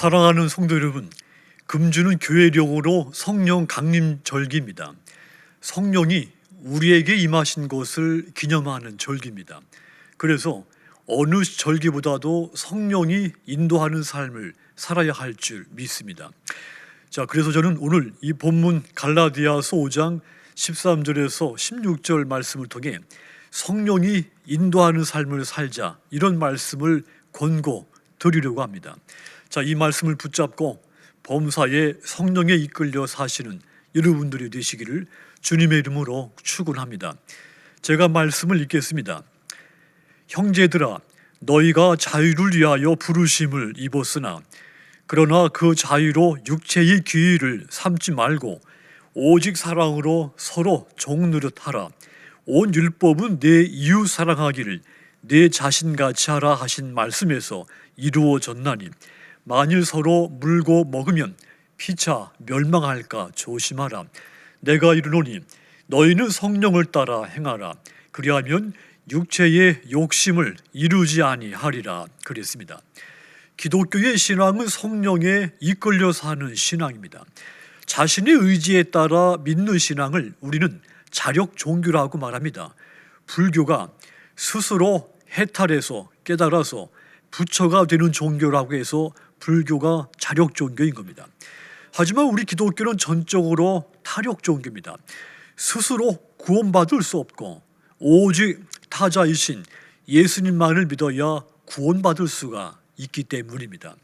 사랑하는 성도 여러분, 금주는 교회령으로 성령 강림 절기입니다. 성령이 우리에게 임하신 것을 기념하는 절기입니다. 그래서 어느 절기보다도 성령이 인도하는 삶을 살아야 할 줄 믿습니다. 자, 그래서 저는 오늘 이 본문 갈라디아서 5장 13절에서 16절 말씀을 통해 성령이 인도하는 삶을 살자, 이런 말씀을 권고 드리려고 합니다. 자, 이 말씀을 붙잡고 범사에 성령에 이끌려 사시는 여러분들이 되시기를 주님의 이름으로 축원합니다. 제가 말씀을 읽겠습니다. 형제들아, 너희가 자유를 위하여 부르심을 입었으나 그러나 그 자유로 육체의 기회를 삼지 말고 오직 사랑으로 서로 종노릇하라. 온 율법은 내 이웃 사랑하기를 내 자신같이 하라 하신 말씀에서 이루어졌나니 만일 서로 물고 먹으면 피차 멸망할까 조심하라. 내가 이르노니 너희는 성령을 따라 행하라. 그리하면 육체의 욕심을 이루지 아니하리라. 그랬습니다. 기독교의 신앙은 성령에 이끌려 사는 신앙입니다. 자신의 의지에 따라 믿는 신앙을 우리는 자력 종교라고 말합니다. 불교가 스스로 해탈해서 깨달아서 부처가 되는 종교라고 해서 불교가 자력 종교인 겁니다. 하지만 우리 기독교는 전적으로 타력 종교입니다. 스스로 구원받을 수 없고 오직 타자이신 예수님만을 믿어야 구원받을 수가 있기 때문입니다.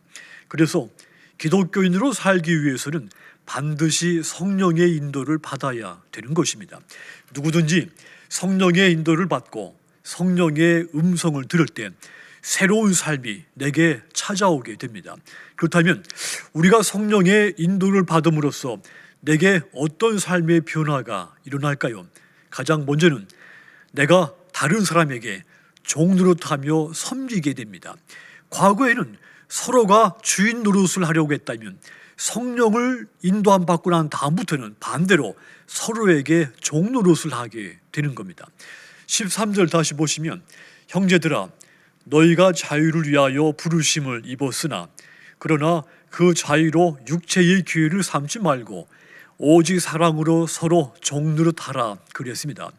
그래서 기독교인으로 살기 위해서는 반드시 성령의 인도를 받아야 되는 것입니다. 누구든지 성령의 인도를 받고 성령의 음성을 들을 때 새로운 삶이 내게 찾아오게 됩니다. 그렇다면 우리가 성령의 인도를 받음으로써 내게 어떤 삶의 변화가 일어날까요? 가장 먼저는 내가 다른 사람에게 종노릇하며 섬기게 됩니다. 과거에는 서로가 주인 노릇을 하려고 했다면 성령을 인도함 받고 난 다음부터는 반대로 서로에게 종노릇을 하게 되는 겁니다. 13절 다시 보시면 형제들아, 너희가 자유를 위하여 부르심을 입었으나 그러나 그 자유로 육체의 기회를 삼지 말고 오직 사랑으로 서로 종노릇하라. 그랬습니다.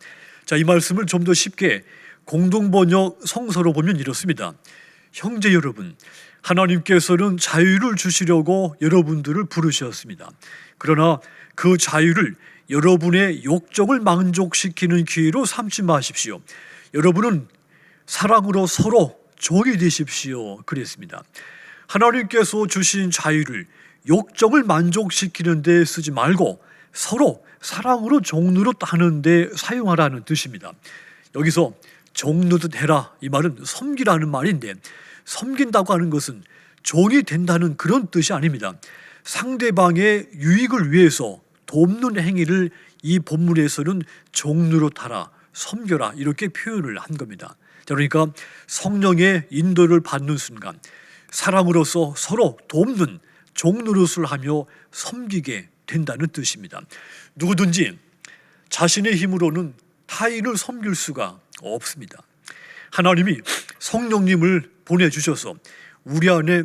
자, 이 말씀을 좀 더 쉽게 공동번역 성서로 보면 이렇습니다. 형제 여러분, 하나님께서는 자유를 주시려고 여러분들을 부르셨습니다. 그러나 그 자유를 여러분의 욕정을 만족시키는 기회로 삼지 마십시오. 여러분은 사랑으로 서로 종이 되십시오. 그랬습니다. 하나님께서 주신 자유를 욕정을 만족시키는 데 쓰지 말고 서로 사랑으로 종노릇하는 데 사용하라는 뜻입니다. 여기서 종노릇해라, 이 말은 섬기라는 말인데, 섬긴다고 하는 것은 종이 된다는 그런 뜻이 아닙니다. 상대방의 유익을 위해서 돕는 행위를 이 본문에서는 종노릇하라, 섬겨라, 이렇게 표현을 한 겁니다. 그러니까 성령의 인도를 받는 순간 사랑으로서 서로 돕는 종노릇을 하며 섬기게 된다는 뜻입니다. 누구든지 자신의 힘으로는 타인을 섬길 수가 없습니다. 하나님이 성령님을 보내주셔서 우리 안에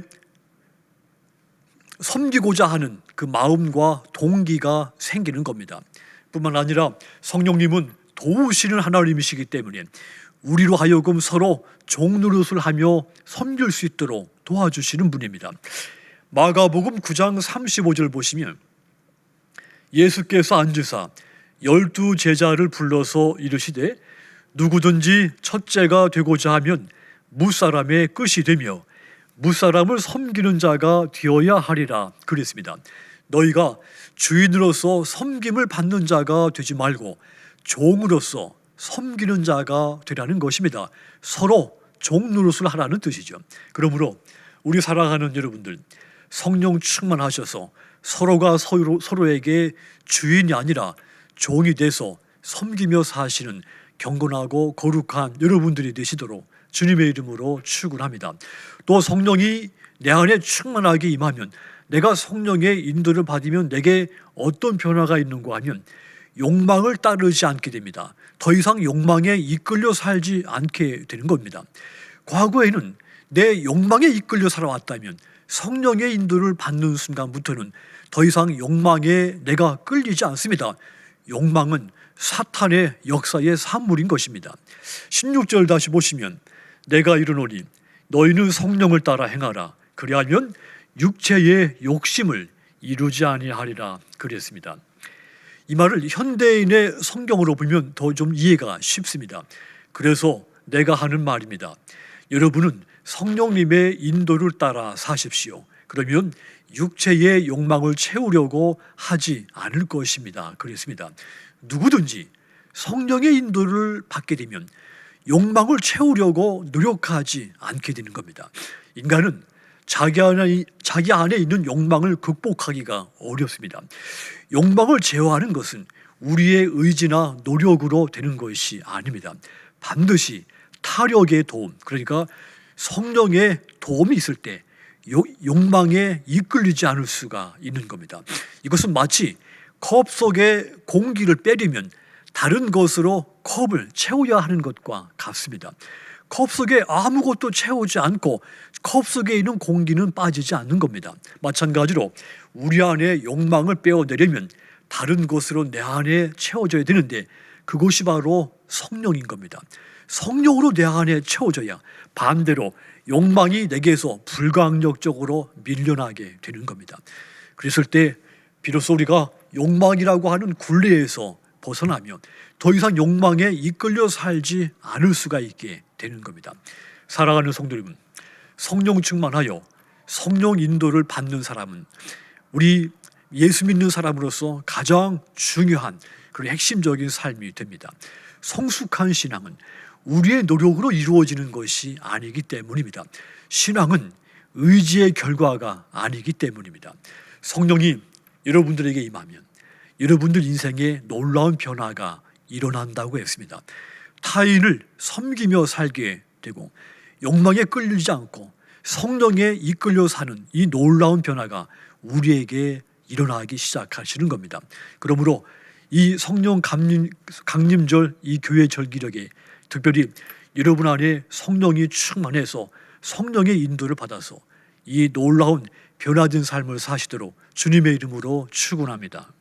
섬기고자 하는 그 마음과 동기가 생기는 겁니다. 뿐만 아니라 성령님은 도우시는 하나님이시기 때문에 우리로 하여금 서로 종노릇을 하며 섬길 수 있도록 도와주시는 분입니다. 마가복음 9장 35절 보시면 예수께서 앉으사 12 제자를 불러서 이르시되 누구든지 첫째가 되고자 하면 무사람의 끝이 되며 무사람을 섬기는 자가 되어야 하리라. 그랬습니다. 너희가 주인으로서 섬김을 받는 자가 되지 말고 종으로서 섬기는 자가 되라는 것입니다. 서로 종노릇을 하라는 뜻이죠. 그러므로 우리 사랑하는 여러분들, 성령 충만하셔서 서로가 서로에게 주인이 아니라 종이 돼서 섬기며 사시는 경건하고 거룩한 여러분들이 되시도록 주님의 이름으로 축원합니다. 또 성령이 내 안에 충만하게 임하면, 내가 성령의 인도를 받으면 내게 어떤 변화가 있는가 하면 욕망을 따르지 않게 됩니다. 더 이상 욕망에 이끌려 살지 않게 되는 겁니다. 과거에는 내 욕망에 이끌려 살아왔다면 성령의 인도를 받는 순간부터는 더 이상 욕망에 내가 끌리지 않습니다. 욕망은 사탄의 역사의 산물인 것입니다. 16절 다시 보시면 내가 이르노니 너희는 성령을 따라 행하라. 그리하면 육체의 욕심을 이루지 아니하리라 그랬습니다. 이 말을 현대인의 성경으로 보면 더 좀 이해가 쉽습니다. 그래서 내가 하는 말입니다. 여러분은 성령님의 인도를 따라 사십시오. 그러면 육체의 욕망을 채우려고 하지 않을 것입니다. 그랬습니다. 누구든지 성령의 인도를 받게 되면 욕망을 채우려고 노력하지 않게 되는 겁니다. 인간은 자기 안에 있는 욕망을 극복하기가 어렵습니다. 욕망을 제어하는 것은 우리의 의지나 노력으로 되는 것이 아닙니다. 반드시 타력의 도움, 그러니까 성령의 도움이 있을 때 욕망에 이끌리지 않을 수가 있는 겁니다. 이것은 마치 컵 속에 공기를 빼려면 다른 것으로 컵을 채워야 하는 것과 같습니다. 컵 속에 아무것도 채우지 않고 컵 속에 있는 공기는 빠지지 않는 겁니다. 마찬가지로 우리 안에 욕망을 빼어내려면 다른 것으로 내 안에 채워져야 되는데 그것이 바로 성령인 겁니다. 성령으로 내 안에 채워져야 반대로 욕망이 내게서 불강력적으로 밀려나게 되는 겁니다. 그랬을 때 비로소 우리가 욕망이라고 하는 굴레에서 벗어나면 더 이상 욕망에 이끌려 살지 않을 수가 있게 되는 겁니다. 사랑하는 성도 여러분, 성령 충만하여 성령 인도를 받는 사람은 우리 예수 믿는 사람으로서 가장 중요한 그리고 핵심적인 삶이 됩니다. 성숙한 신앙은 우리의 노력으로 이루어지는 것이 아니기 때문입니다. 신앙은 의지의 결과가 아니기 때문입니다. 성령이 여러분들에게 임하면 여러분들 인생에 놀라운 변화가 일어난다고 했습니다. 타인을 섬기며 살게 되고 욕망에 끌리지 않고 성령에 이끌려 사는 이 놀라운 변화가 우리에게 일어나기 시작하시는 겁니다. 그러므로 이 성령 강림절 이 교회 절기력에 특별히 여러분 안에 성령이 충만해서 성령의 인도를 받아서 이 놀라운 변화된 삶을 사시도록 주님의 이름으로 축원합니다.